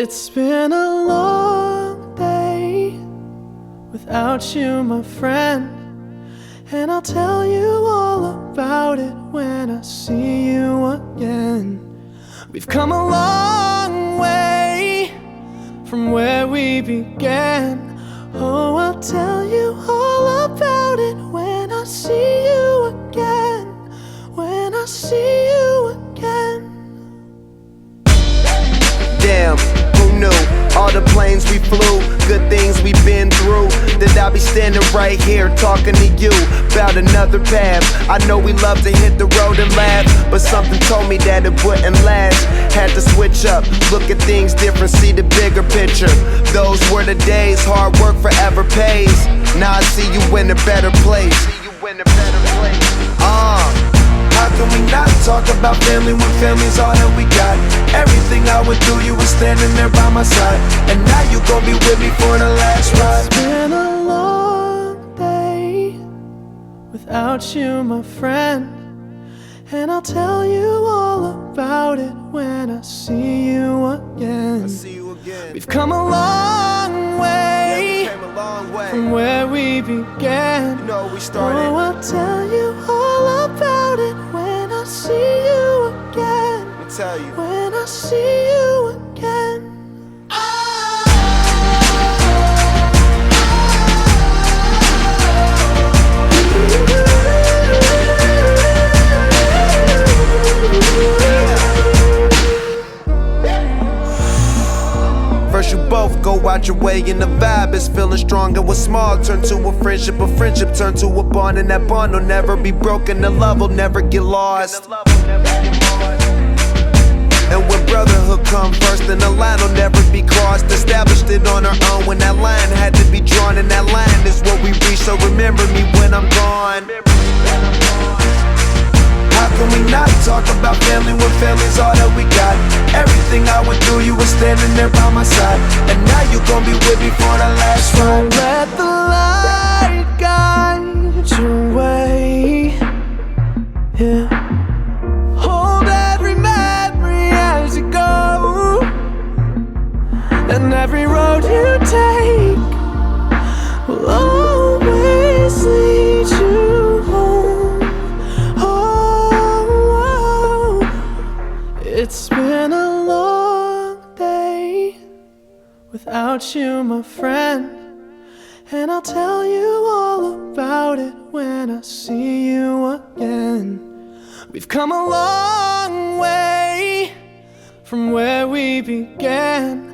It's been a long day without you, my friend, and I'll tell you all about it when I see you again. We've come a long way from where we began. Oh, I'll tell you all about it when I see you again. When I see you again. Damn, who knew? All the planes we flew, good things we've been through, that I'll be standing right here talking to you about another path. I know we love to hit the road and laugh, but something told me that it wouldn't last. Had to switch up, look at things different, see the bigger picture. Those were the days, hard work forever pays. Now I see you in a better place. How can we not talk about family when family's all that we got? Everything I went through, you were standing there by my side, and now you gon' be with me for the last ride. It's been a long day without you, my friend, and I'll tell you all about it when I see you again. We've come a long way, from where we began. You know we started. Oh, I'll tell you all about it when I see you again. Let me tell you. When I see you again. First you both go out your way and the vibe is feeling strong, and what's small turn to a friendship turn to a bond, and that bond will never be broken, the love will never get lost. And when brotherhood come first, then the line will never be crossed. Established it on our own when that line had to be drawn, and that line is what we reach, so remember me when I'm gone. How can we not talk about family when family's all that we got? Everything I went through, you were standing there by my side, and now you gon' be with me for the last ride. Let the light guide your way, yeah. Hold every memory as you go, and every road you take will always lead you home. Oh, it's been a long day without you, my friend, and I'll tell you all about it when I see you again. We've come a long way from where we began.